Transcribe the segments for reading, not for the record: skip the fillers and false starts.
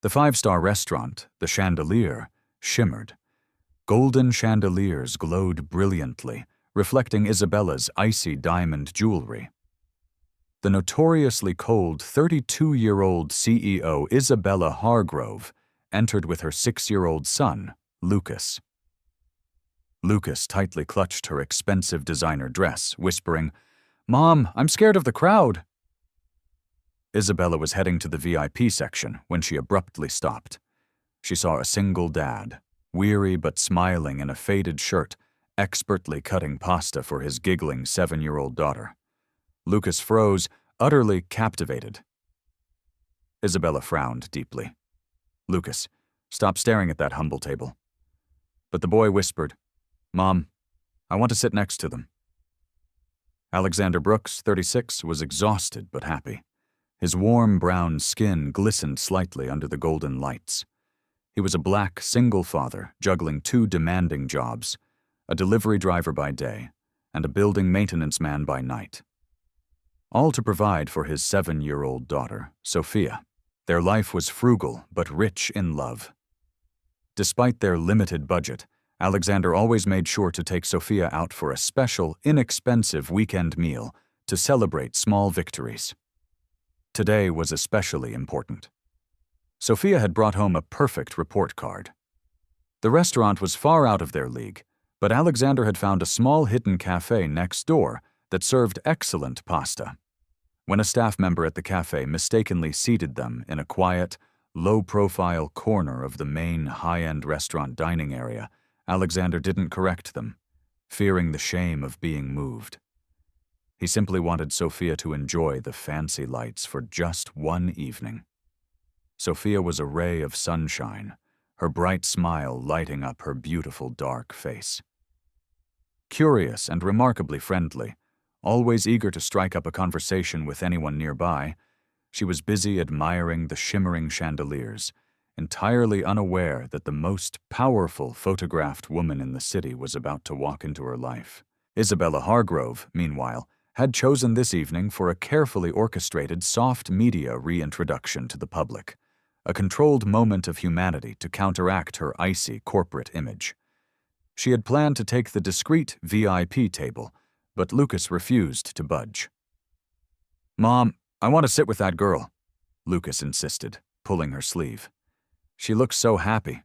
The five-star restaurant, the Chandelier, shimmered. Golden chandeliers glowed brilliantly, reflecting Isabella's icy diamond jewelry. The notoriously cold 32-year-old CEO Isabella Hargrove entered with her 6-year-old son, Lucas. Lucas tightly clutched her expensive designer dress, whispering, "Mom, I'm scared of the crowd." Isabella was heading to the VIP section when she abruptly stopped. She saw a single dad, weary but smiling in a faded shirt, expertly cutting pasta for his giggling 7-year-old daughter. Lucas froze, utterly captivated. Isabella frowned deeply. "Lucas, stop staring at that humble table." But the boy whispered, "Mom, I want to sit next to them." Alexander Brooks, 36, was exhausted but happy. His warm brown skin glistened slightly under the golden lights. He was a black single father juggling 2 demanding jobs, a delivery driver by day and a building maintenance man by night. All to provide for his 7-year-old daughter, Sophia. Their life was frugal but rich in love. Despite their limited budget, Alexander always made sure to take Sophia out for a special, inexpensive weekend meal to celebrate small victories. Today was especially important. Sophia had brought home a perfect report card. The restaurant was far out of their league, but Alexander had found a small hidden cafe next door that served excellent pasta. When a staff member at the cafe mistakenly seated them in a quiet, low-profile corner of the main high-end restaurant dining area, Alexander didn't correct them, fearing the shame of being moved. He simply wanted Sophia to enjoy the fancy lights for just one evening. Sophia was a ray of sunshine, her bright smile lighting up her beautiful dark face. Curious and remarkably friendly, always eager to strike up a conversation with anyone nearby, she was busy admiring the shimmering chandeliers, entirely unaware that the most powerful photographed woman in the city was about to walk into her life. Isabella Hargrove, meanwhile, had chosen this evening for a carefully orchestrated soft media reintroduction to the public, a controlled moment of humanity to counteract her icy corporate image. She had planned to take the discreet VIP table, but Lucas refused to budge. "Mom, I want to sit with that girl," Lucas insisted, pulling her sleeve. "She looks so happy."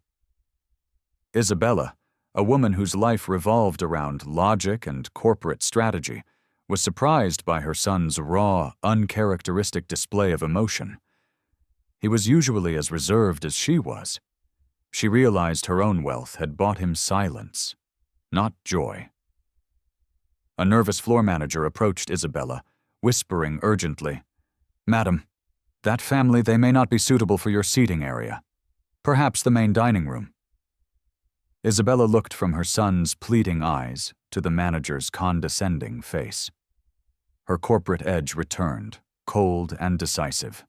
Isabella, a woman whose life revolved around logic and corporate strategy, was surprised by her son's raw, uncharacteristic display of emotion. He was usually as reserved as she was. She realized her own wealth had bought him silence, not joy. A nervous floor manager approached Isabella, whispering urgently, "Madam, that family, they may not be suitable for your seating area. Perhaps the main dining room." Isabella looked from her son's pleading eyes to the manager's condescending face. Her corporate edge returned, cold and decisive.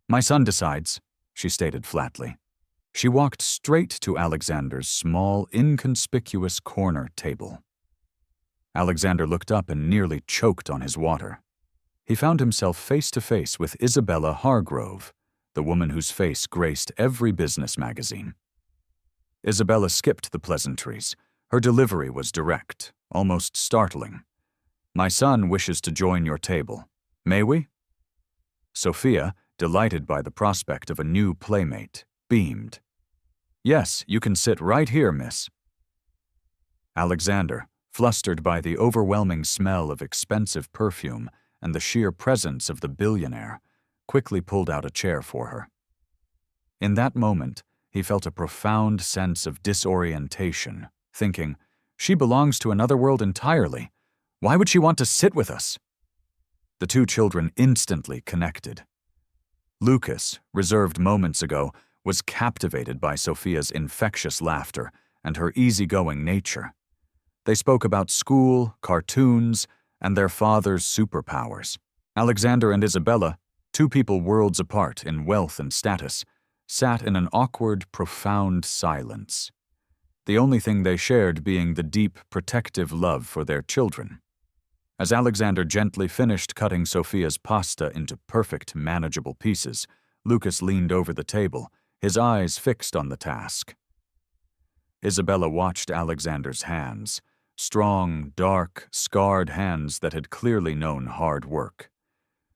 "My son decides," she stated flatly. She walked straight to Alexander's small, inconspicuous corner table. Alexander looked up and nearly choked on his water. He found himself face to face with Isabella Hargrove, the woman whose face graced every business magazine. Isabella skipped the pleasantries. Her delivery was direct, almost startling. "My son wishes to join your table. May we?" Sophia, delighted by the prospect of a new playmate, beamed. "Yes, you can sit right here, miss." Alexander, flustered by the overwhelming smell of expensive perfume and the sheer presence of the billionaire, quickly pulled out a chair for her. In that moment, he felt a profound sense of disorientation, thinking, "She belongs to another world entirely. Why would she want to sit with us?" The two children instantly connected. Lucas, reserved moments ago, was captivated by Sophia's infectious laughter and her easygoing nature. They spoke about school, cartoons, and their father's superpowers. Alexander and Isabella, two people worlds apart in wealth and status, sat in an awkward, profound silence, the only thing they shared being the deep, protective love for their children. As Alexander gently finished cutting Sophia's pasta into perfect, manageable pieces, Lucas leaned over the table, his eyes fixed on the task. Isabella watched Alexander's hands, strong, dark, scarred hands that had clearly known hard work.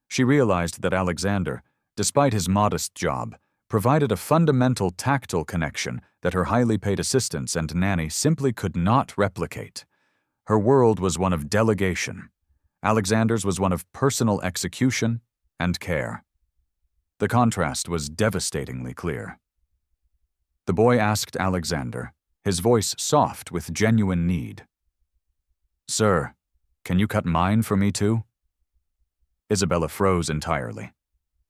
She realized that Alexander, despite his modest job, provided a fundamental tactile connection that her highly paid assistants and nanny simply could not replicate. Her world was one of delegation. Alexander's was one of personal execution and care. The contrast was devastatingly clear. The boy asked Alexander, his voice soft with genuine need. "Sir, can you cut mine for me too?" Isabella froze entirely.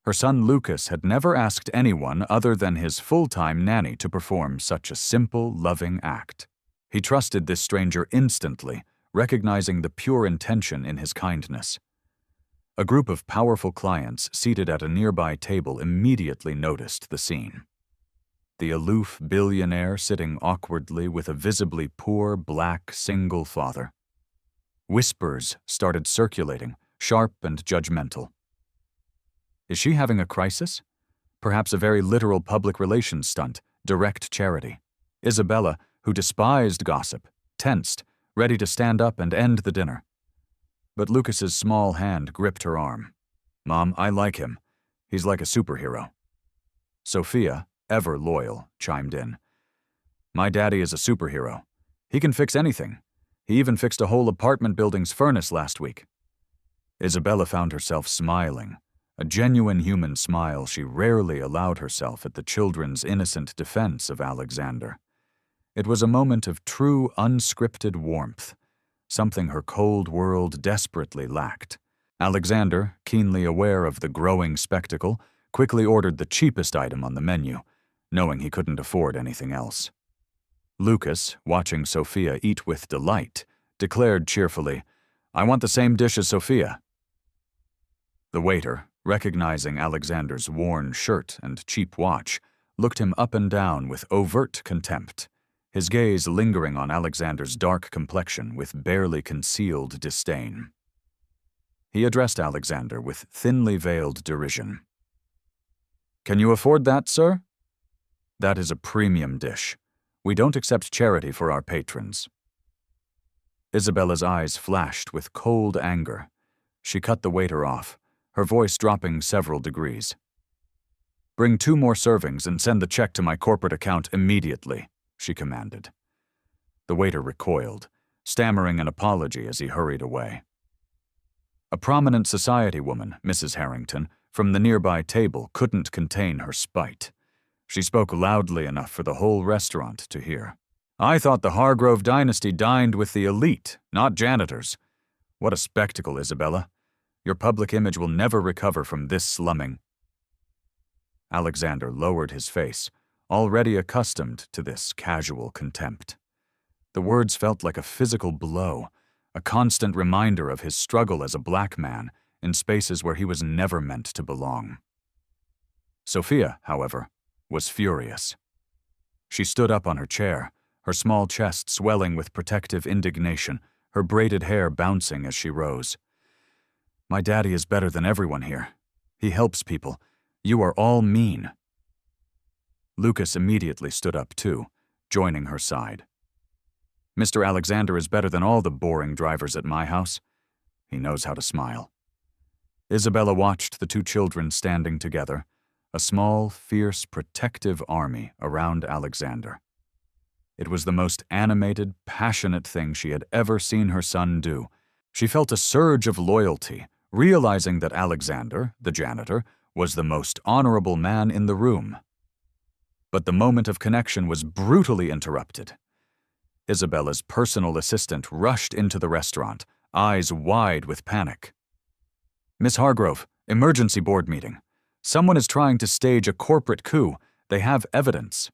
Her son Lucas had never asked anyone other than his full-time nanny to perform such a simple, loving act. He trusted this stranger instantly, recognizing the pure intention in his kindness. A group of powerful clients seated at a nearby table immediately noticed the scene. The aloof billionaire sitting awkwardly with a visibly poor, black, single father. Whispers started circulating, sharp and judgmental. Is she having a crisis? Perhaps a very literal public relations stunt, direct charity. Isabella, who despised gossip, tensed, ready to stand up and end the dinner. But Lucas's small hand gripped her arm. "Mom, I like him. He's like a superhero." Sophia, ever loyal, chimed in. "My daddy is a superhero. He can fix anything. He even fixed a whole apartment building's furnace last week." Isabella found herself smiling, a genuine human smile she rarely allowed herself at the children's innocent defense of Alexander. It was a moment of true, unscripted warmth, something her cold world desperately lacked. Alexander, keenly aware of the growing spectacle, quickly ordered the cheapest item on the menu, knowing he couldn't afford anything else. Lucas, watching Sophia eat with delight, declared cheerfully, "I want the same dish as Sophia." The waiter, recognizing Alexander's worn shirt and cheap watch, looked him up and down with overt contempt, his gaze lingering on Alexander's dark complexion with barely concealed disdain. He addressed Alexander with thinly veiled derision. "Can you afford that, sir?" "That is a premium dish. We don't accept charity for our patrons." Isabella's eyes flashed with cold anger. She cut the waiter off, her voice dropping several degrees. "Bring 2 more servings and send the check to my corporate account immediately," she commanded. The waiter recoiled, stammering an apology as he hurried away. A prominent society woman, Mrs. Harrington, from the nearby table couldn't contain her spite. She spoke loudly enough for the whole restaurant to hear. "I thought the Hargrove dynasty dined with the elite, not janitors. What a spectacle, Isabella. Your public image will never recover from this slumming." Alexander lowered his face, already accustomed to this casual contempt. The words felt like a physical blow, a constant reminder of his struggle as a black man in spaces where he was never meant to belong. Sophia, however, was furious. She stood up on her chair, her small chest swelling with protective indignation, her braided hair bouncing as she rose. "My daddy is better than everyone here. He helps people. You are all mean." Lucas immediately stood up too, joining her side. "Mr. Alexander is better than all the boring drivers at my house. He knows how to smile." Isabella watched the 2 children standing together, a small, fierce, protective army around Alexander. It was the most animated, passionate thing she had ever seen her son do. She felt a surge of loyalty, realizing that Alexander, the janitor, was the most honorable man in the room. But the moment of connection was brutally interrupted. Isabella's personal assistant rushed into the restaurant, eyes wide with panic. "Miss Hargrove, emergency board meeting. Someone is trying to stage a corporate coup. They have evidence."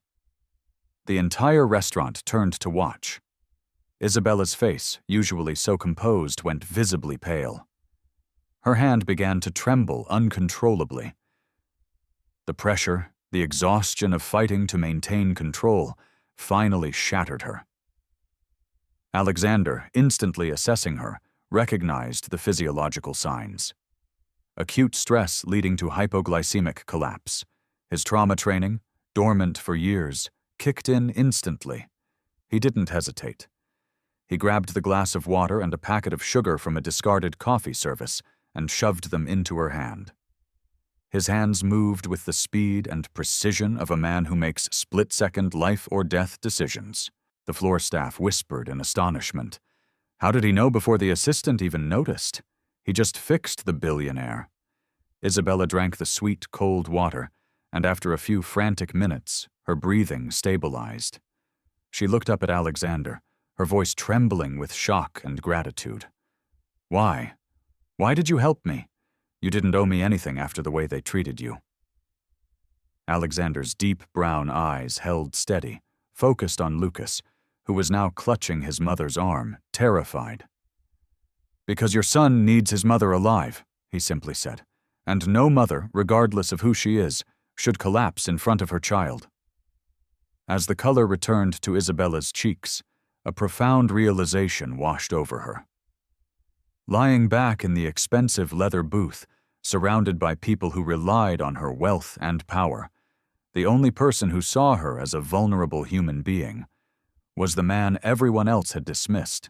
The entire restaurant turned to watch. Isabella's face, usually so composed, went visibly pale. Her hand began to tremble uncontrollably. The pressure, the exhaustion of fighting to maintain control, finally shattered her. Alexander, instantly assessing her, recognized the physiological signs. Acute stress leading to hypoglycemic collapse, His trauma training, dormant for years, kicked in instantly. He didn't hesitate. He grabbed the glass of water and a packet of sugar from a discarded coffee service and shoved them into her hand. His hands moved with the speed and precision of a man who makes split-second life-or-death decisions. The floor staff whispered in astonishment. How did he know before the assistant even noticed? He just fixed the billionaire. Isabella drank the sweet, cold water, and after a few frantic minutes, her breathing stabilized. She looked up at Alexander, her voice trembling with shock and gratitude. Why? Why did you help me? You didn't owe me anything after the way they treated you. Alexander's deep brown eyes held steady, focused on Lucas, who was now clutching his mother's arm, terrified. Because your son needs his mother alive, he simply said, and no mother, regardless of who she is, should collapse in front of her child. As the color returned to Isabella's cheeks, a profound realization washed over her. Lying back in the expensive leather booth, surrounded by people who relied on her wealth and power, the only person who saw her as a vulnerable human being was the man everyone else had dismissed.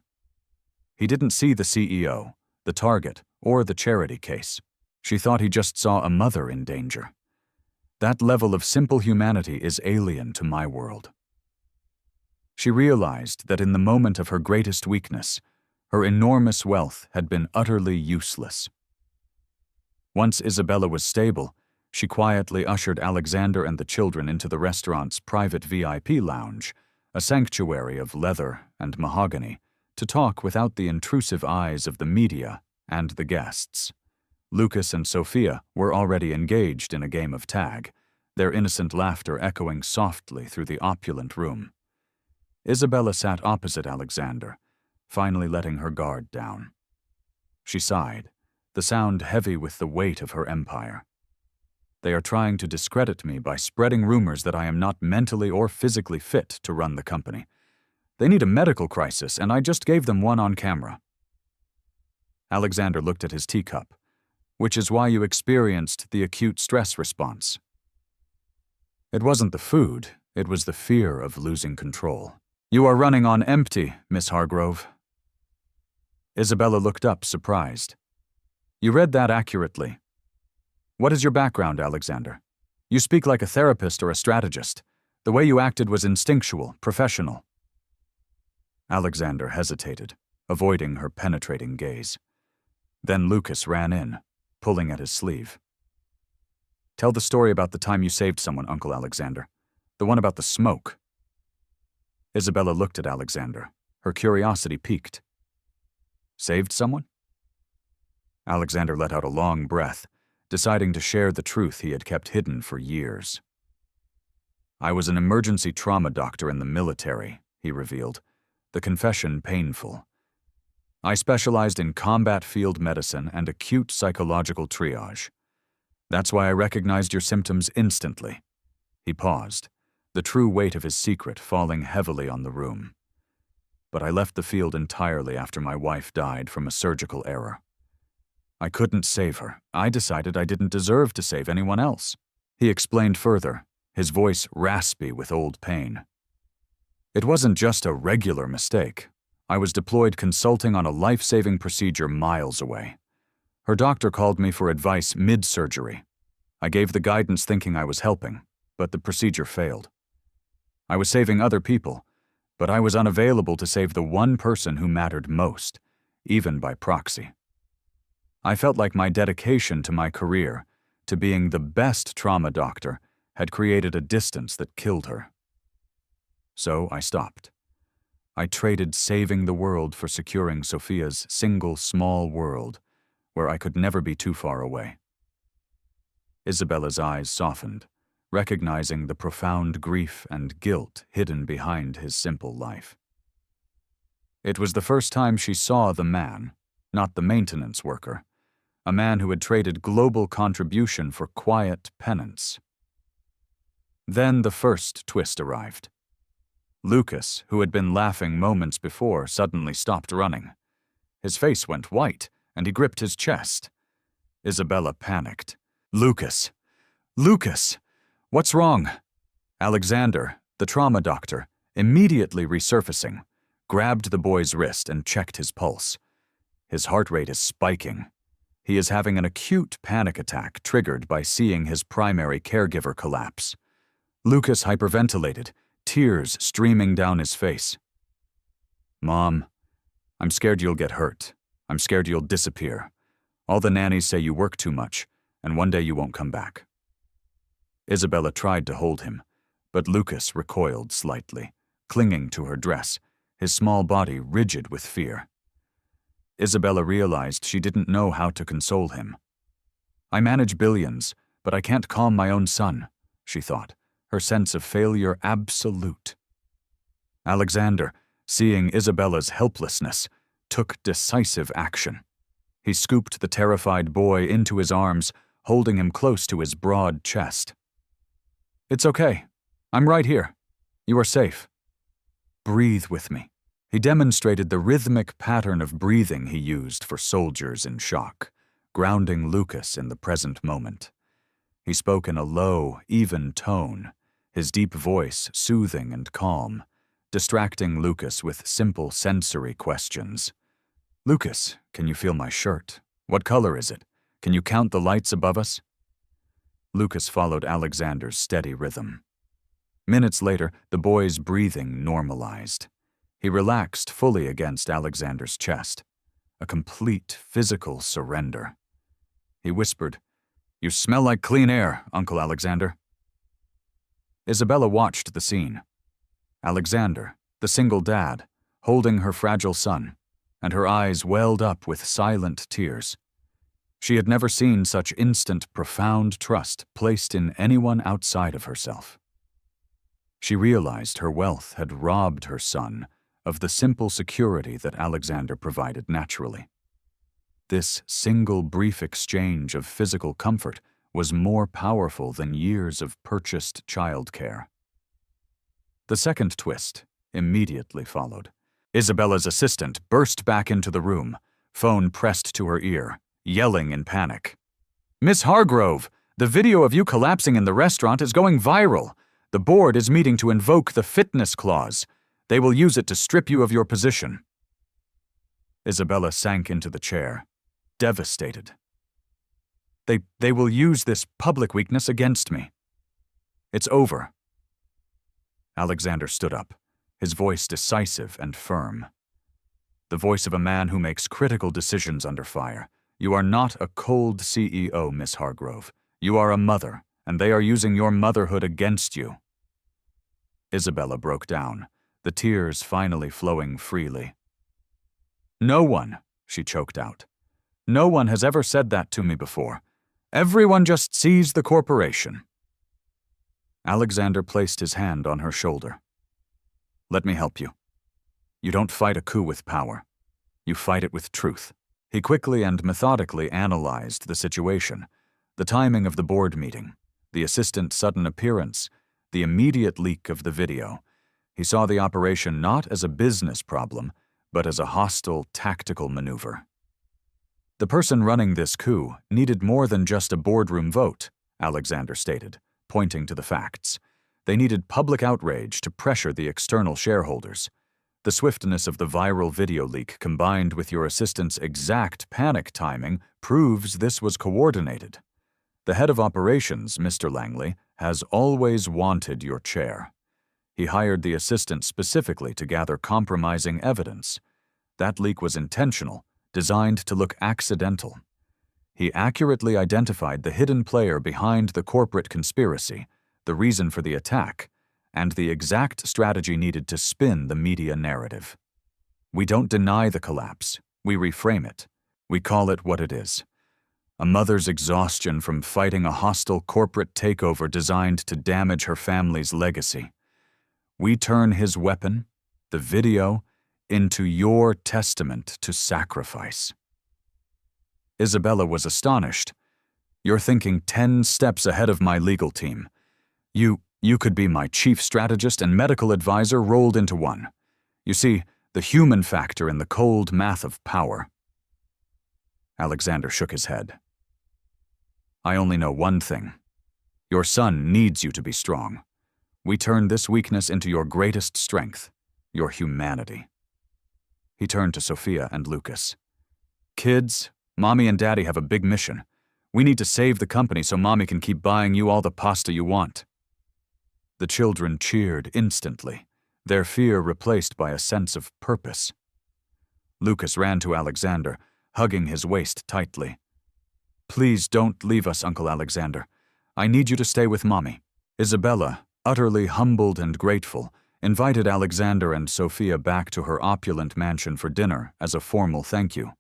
He didn't see the CEO, the target, or the charity case. She thought he just saw a mother in danger. That level of simple humanity is alien to my world. She realized that in the moment of her greatest weakness, her enormous wealth had been utterly useless. Once Isabella was stable, she quietly ushered Alexander and the children into the restaurant's private VIP lounge, a sanctuary of leather and mahogany, to talk without the intrusive eyes of the media and the guests. Lucas and Sophia were already engaged in a game of tag, their innocent laughter echoing softly through the opulent room. Isabella sat opposite Alexander, finally letting her guard down. She sighed, the sound heavy with the weight of her empire. They are trying to discredit me by spreading rumors that I am not mentally or physically fit to run the company. They need a medical crisis, and I just gave them one on camera. Alexander looked at his teacup, which is why you experienced the acute stress response. It wasn't the food, it was the fear of losing control. You are running on empty, Miss Hargrove. Isabella looked up, surprised. You read that accurately. What is your background, Alexander? You speak like a therapist or a strategist. The way you acted was instinctual, professional. Alexander hesitated, avoiding her penetrating gaze. Then Lucas ran in, pulling at his sleeve. Tell the story about the time you saved someone, Uncle Alexander. The one about the smoke. Isabella looked at Alexander, her curiosity piqued. Saved someone? Alexander let out a long breath, deciding to share the truth he had kept hidden for years. I was an emergency trauma doctor in the military, he revealed, the confession painful. I specialized in combat field medicine and acute psychological triage. That's why I recognized your symptoms instantly. He paused, the true weight of his secret falling heavily on the room. But I left the field entirely after my wife died from a surgical error. I couldn't save her. I decided I didn't deserve to save anyone else. He explained further, his voice raspy with old pain. It wasn't just a regular mistake. I was deployed consulting on a life-saving procedure miles away. Her doctor called me for advice mid-surgery. I gave the guidance thinking I was helping, but the procedure failed. I was saving other people, but I was unavailable to save the one person who mattered most, even by proxy. I felt like my dedication to my career, to being the best trauma doctor, had created a distance that killed her. So I stopped. I traded saving the world for securing Sophia's single small world, where I could never be too far away. Isabella's eyes softened, recognizing the profound grief and guilt hidden behind his simple life. It was the first time she saw the man, not the maintenance worker, a man who had traded global contribution for quiet penance. Then the first twist arrived. Lucas, who had been laughing moments before, suddenly stopped running. His face went white, and he gripped his chest. Isabella panicked. Lucas! Lucas! What's wrong? Alexander, the trauma doctor, immediately resurfacing, grabbed the boy's wrist and checked his pulse. His heart rate is spiking. He is having an acute panic attack triggered by seeing his primary caregiver collapse. Lucas hyperventilated, tears streaming down his face. Mom, I'm scared you'll get hurt. I'm scared you'll disappear. All the nannies say you work too much, and one day you won't come back. Isabella tried to hold him, but Lucas recoiled slightly, clinging to her dress, his small body rigid with fear. Isabella realized she didn't know how to console him. I manage billions, but I can't calm my own son, she thought, her sense of failure absolute. Alexander, seeing Isabella's helplessness, took decisive action. He scooped the terrified boy into his arms, holding him close to his broad chest. It's okay. I'm right here. You are safe. Breathe with me. He demonstrated the rhythmic pattern of breathing he used for soldiers in shock, grounding Lucas in the present moment. He spoke in a low, even tone, his deep voice soothing and calm, distracting Lucas with simple sensory questions. Lucas, can you feel my shirt? What color is it? Can you count the lights above us? Lucas followed Alexander's steady rhythm. Minutes later, the boy's breathing normalized. He relaxed fully against Alexander's chest, a complete physical surrender. He whispered, "You smell like clean air, Uncle Alexander." Isabella watched the scene. Alexander, the single dad, holding her fragile son, and her eyes welled up with silent tears. She had never seen such instant, profound trust placed in anyone outside of herself. She realized her wealth had robbed her son of the simple security that Alexander provided naturally. This single brief exchange of physical comfort was more powerful than years of purchased childcare. The second twist immediately followed. Isabella's assistant burst back into the room, phone pressed to her ear, yelling in panic. "Miss Hargrove, the video of you collapsing in the restaurant is going viral. The board is meeting to invoke the fitness clause. They will use it to strip you of your position." Isabella sank into the chair, devastated. They will use this public weakness against me. It's over. Alexander stood up, his voice decisive and firm. The voice of a man who makes critical decisions under fire. You are not a cold CEO, Miss Hargrove. You are a mother, and they are using your motherhood against you. Isabella broke down, the tears finally flowing freely. "No one," she choked out. "No one has ever said that to me before. Everyone just sees the corporation." Alexander placed his hand on her shoulder. "Let me help you. You don't fight a coup with power. You fight it with truth." He quickly and methodically analyzed the situation, the timing of the board meeting, the assistant's sudden appearance, the immediate leak of the video. He saw the operation not as a business problem, but as a hostile, tactical maneuver. The person running this coup needed more than just a boardroom vote, Alexander stated, pointing to the facts. They needed public outrage to pressure the external shareholders. The swiftness of the viral video leak combined with your assistant's exact panic timing proves this was coordinated. The head of operations, Mr. Langley, has always wanted your chair. He hired the assistant specifically to gather compromising evidence. That leak was intentional, designed to look accidental. He accurately identified the hidden player behind the corporate conspiracy, the reason for the attack, and the exact strategy needed to spin the media narrative. We don't deny the collapse, we reframe it. We call it what it is. A mother's exhaustion from fighting a hostile corporate takeover designed to damage her family's legacy. We turn his weapon, the video, into your testament to sacrifice. Isabella was astonished. You're thinking 10 steps ahead of my legal team. You could be my chief strategist and medical advisor rolled into one. You see, the human factor in the cold math of power. Alexander shook his head. I only know one thing. Your son needs you to be strong. We turn this weakness into your greatest strength, your humanity." He turned to Sophia and Lucas. "Kids, Mommy and Daddy have a big mission. We need to save the company so Mommy can keep buying you all the pasta you want." The children cheered instantly, their fear replaced by a sense of purpose. Lucas ran to Alexander, hugging his waist tightly. "Please don't leave us, Uncle Alexander. I need you to stay with Mommy." Isabella, utterly humbled and grateful, invited Alexander and Sophia back to her opulent mansion for dinner as a formal thank you.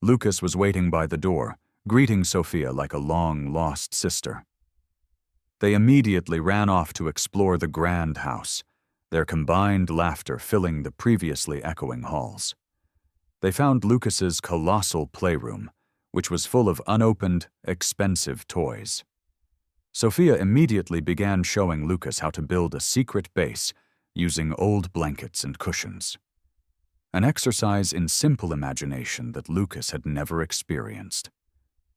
Lucas was waiting by the door, greeting Sophia like a long-lost sister. They immediately ran off to explore the grand house, their combined laughter filling the previously echoing halls. They found Lucas's colossal playroom, which was full of unopened, expensive toys. Sophia immediately began showing Lucas how to build a secret base using old blankets and cushions. An exercise in simple imagination that Lucas had never experienced.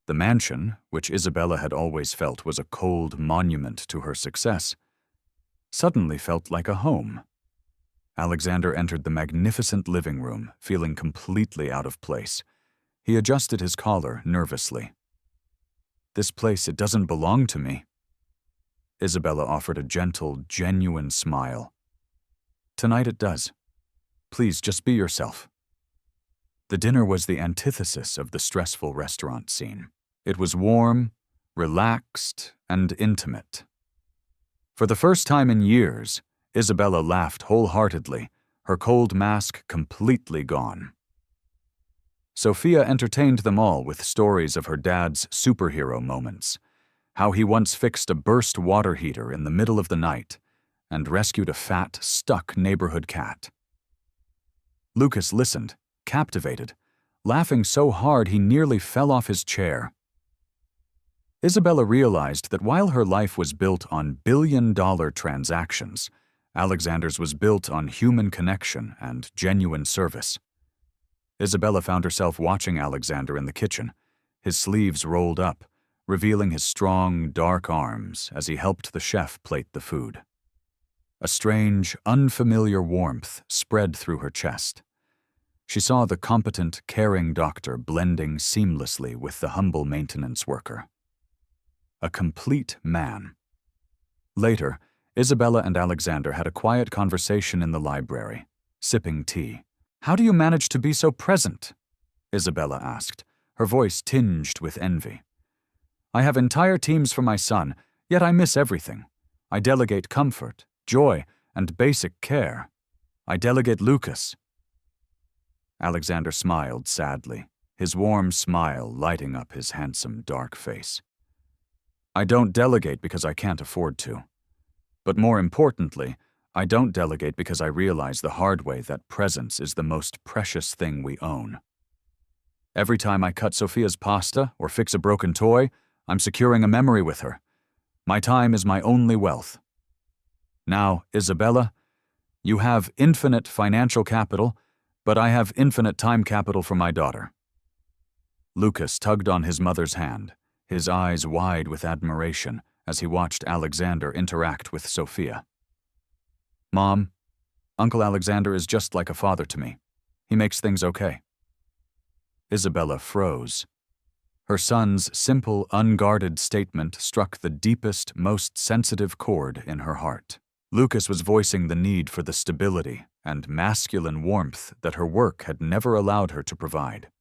The mansion, which Isabella had always felt was a cold monument to her success, suddenly felt like a home. Alexander entered the magnificent living room, feeling completely out of place. He adjusted his collar nervously. "This place, it doesn't belong to me." Isabella offered a gentle, genuine smile. "Tonight it does. Please, just be yourself." The dinner was the antithesis of the stressful restaurant scene. It was warm, relaxed, and intimate. For the first time in years, Isabella laughed wholeheartedly, her cold mask completely gone. Sophia entertained them all with stories of her dad's superhero moments, how he once fixed a burst water heater in the middle of the night and rescued a fat, stuck neighborhood cat. Lucas listened, captivated, laughing so hard he nearly fell off his chair. Isabella realized that while her life was built on billion-dollar transactions, Alexander's was built on human connection and genuine service. Isabella found herself watching Alexander in the kitchen, his sleeves rolled up, revealing his strong, dark arms as he helped the chef plate the food. A strange, unfamiliar warmth spread through her chest. She saw the competent, caring doctor blending seamlessly with the humble maintenance worker. A complete man. Later, Isabella and Alexander had a quiet conversation in the library, sipping tea. "How do you manage to be so present?" Isabella asked, her voice tinged with envy. "I have entire teams for my son, yet I miss everything. I delegate comfort, joy, and basic care. I delegate Lucas." Alexander smiled sadly, his warm smile lighting up his handsome, dark face. "I don't delegate because I can't afford to. But more importantly, I don't delegate because I realize the hard way that presence is the most precious thing we own. Every time I cut Sophia's pasta or fix a broken toy, I'm securing a memory with her. My time is my only wealth. Now, Isabella, you have infinite financial capital, but I have infinite time capital for my daughter." Lucas tugged on his mother's hand, his eyes wide with admiration as he watched Alexander interact with Sophia. "Mom, Uncle Alexander is just like a father to me. He makes things okay." Isabella froze. Her son's simple, unguarded statement struck the deepest, most sensitive chord in her heart. Lucas was voicing the need for the stability and masculine warmth that her work had never allowed her to provide.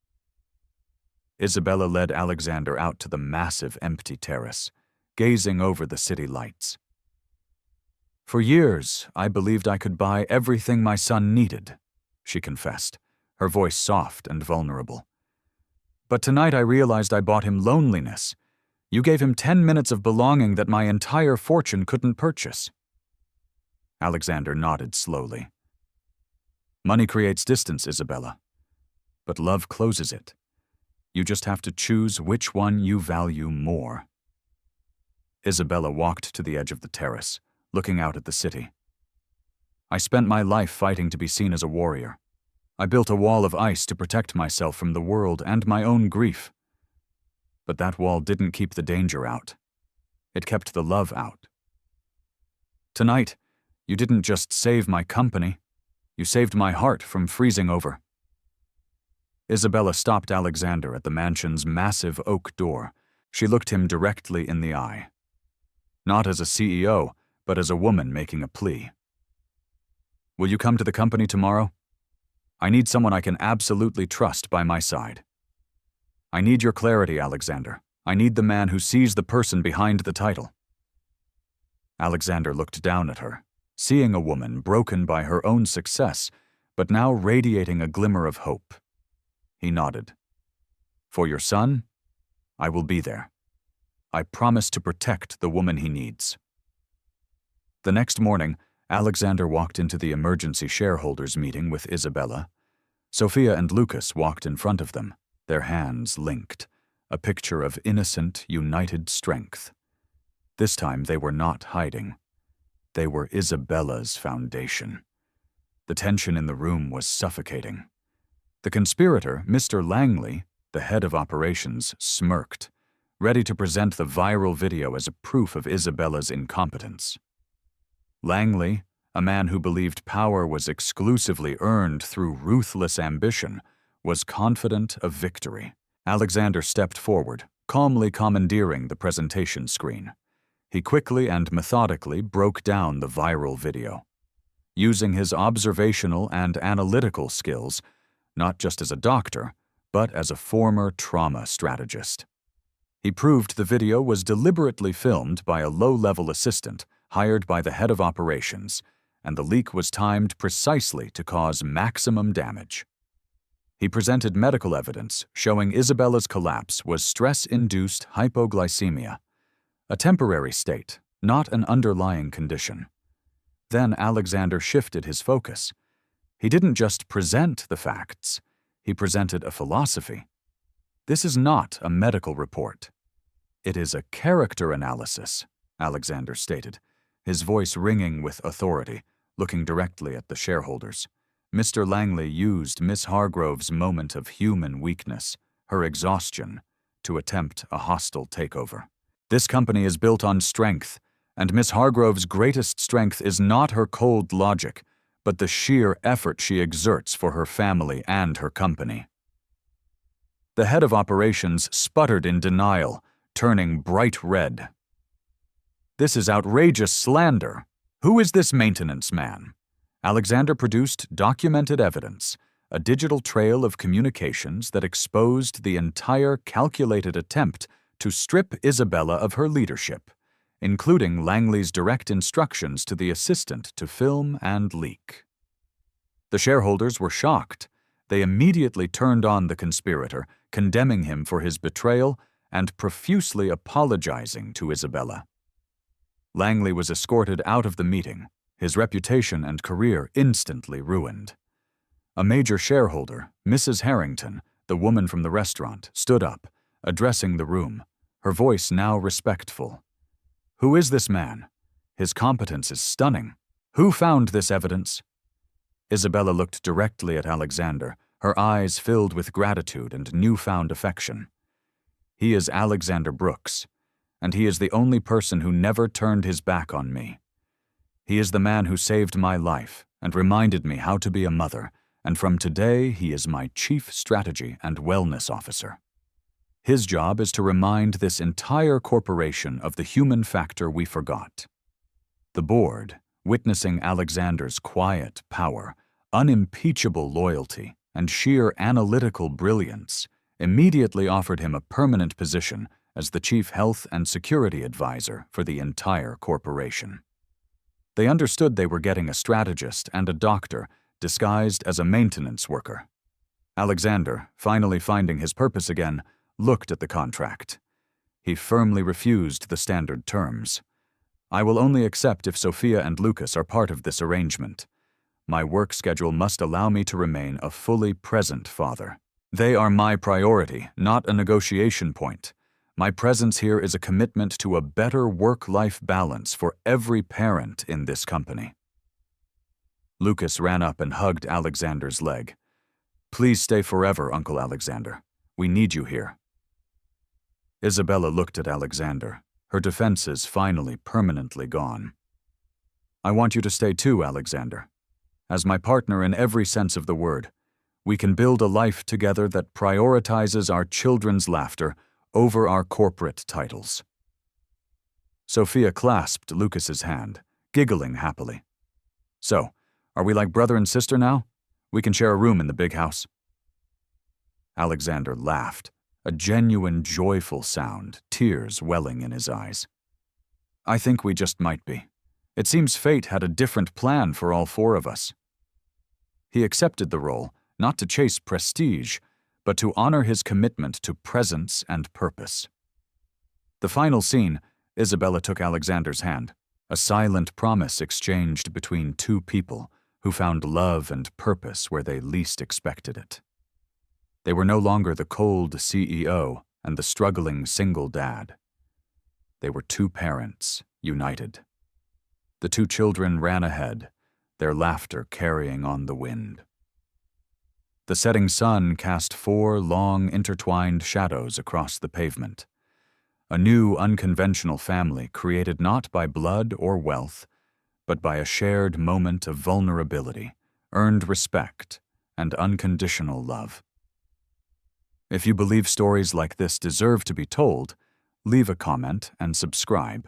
Isabella led Alexander out to the massive empty terrace, gazing over the city lights. "For years, I believed I could buy everything my son needed," she confessed, her voice soft and vulnerable. "But tonight I realized I bought him loneliness. You gave him 10 minutes of belonging that my entire fortune couldn't purchase." Alexander nodded slowly. "Money creates distance, Isabella, but love closes it. You just have to choose which one you value more." Isabella walked to the edge of the terrace, looking out at the city. "I spent my life fighting to be seen as a warrior. I built a wall of ice to protect myself from the world and my own grief. But that wall didn't keep the danger out. It kept the love out. Tonight, you didn't just save my company, you saved my heart from freezing over. Isabella stopped Alexander at the mansion's massive oak door. She looked him directly in the eye. Not as a CEO, but as a woman making a plea. Will you come to the company tomorrow? I need someone I can absolutely trust by my side. I need your clarity, Alexander. I need the man who sees the person behind the title. Alexander looked down at her, seeing a woman broken by her own success, but now radiating a glimmer of hope. He nodded. For your son, I will be there. I promise to protect the woman he needs. The next morning, Alexander walked into the emergency shareholders meeting with Isabella. Sophia and Lucas walked in front of them, their hands linked, a picture of innocent, united strength. This time they were not hiding. They were Isabella's foundation. The tension in the room was suffocating. The conspirator, Mr. Langley, the head of operations, smirked, ready to present the viral video as a proof of Isabella's incompetence. Langley, a man who believed power was exclusively earned through ruthless ambition, was confident of victory. Alexander stepped forward, calmly commandeering the presentation screen. He quickly and methodically broke down the viral video. Using his observational and analytical skills, not just as a doctor, but as a former trauma strategist. He proved the video was deliberately filmed by a low-level assistant hired by the head of operations, and the leak was timed precisely to cause maximum damage. He presented medical evidence showing Isabella's collapse was stress-induced hypoglycemia, a temporary state, not an underlying condition. Then Alexander shifted his focus. He didn't just present the facts, he presented a philosophy. This is not a medical report. It is a character analysis, Alexander stated, his voice ringing with authority, looking directly at the shareholders. Mr. Langley used Miss Hargrove's moment of human weakness, her exhaustion, to attempt a hostile takeover. This company is built on strength, and Miss Hargrove's greatest strength is not her cold logic, but the sheer effort she exerts for her family and her company. The head of operations sputtered in denial, turning bright red. This is outrageous slander. Who is this maintenance man? Alexander produced documented evidence, a digital trail of communications that exposed the entire calculated attempt to strip Isabella of her leadership, including Langley's direct instructions to the assistant to film and leak. The shareholders were shocked. They immediately turned on the conspirator, condemning him for his betrayal and profusely apologizing to Isabella. Langley was escorted out of the meeting, his reputation and career instantly ruined. A major shareholder, Mrs. Harrington, the woman from the restaurant, stood up, addressing the room, her voice now respectful. Who is this man? His competence is stunning. Who found this evidence? Isabella looked directly at Alexander, her eyes filled with gratitude and newfound affection. He is Alexander Brooks, and he is the only person who never turned his back on me. He is the man who saved my life and reminded me how to be a mother, and from today he is my chief strategy and wellness officer. His job is to remind this entire corporation of the human factor we forgot. The board, witnessing Alexander's quiet power, unimpeachable loyalty, and sheer analytical brilliance, immediately offered him a permanent position as the chief health and security advisor for the entire corporation. They understood they were getting a strategist and a doctor disguised as a maintenance worker. Alexander, finally finding his purpose again, looked at the contract. He firmly refused the standard terms. I will only accept if Sophia and Lucas are part of this arrangement. My work schedule must allow me to remain a fully present father. They are my priority, not a negotiation point. My presence here is a commitment to a better work-life balance for every parent in this company. Lucas ran up and hugged Alexander's leg. Please stay forever, Uncle Alexander. We need you here. Isabella looked at Alexander, her defenses finally permanently gone. I want you to stay too, Alexander. As my partner in every sense of the word, we can build a life together that prioritizes our children's laughter over our corporate titles. Sophia clasped Lucas's hand, giggling happily. So, are we like brother and sister now? We can share a room in the big house. Alexander laughed, a genuine, joyful sound, tears welling in his eyes. I think we just might be. It seems fate had a different plan for all four of us. He accepted the role, not to chase prestige, but to honor his commitment to presence and purpose. The final scene, Isabella took Alexander's hand, a silent promise exchanged between two people who found love and purpose where they least expected it. They were no longer the cold CEO and the struggling single dad. They were two parents, united. The two children ran ahead, their laughter carrying on the wind. The setting sun cast 4 long, intertwined shadows across the pavement. A new, unconventional family created not by blood or wealth, but by a shared moment of vulnerability, earned respect, and unconditional love. If you believe stories like this deserve to be told, leave a comment and subscribe.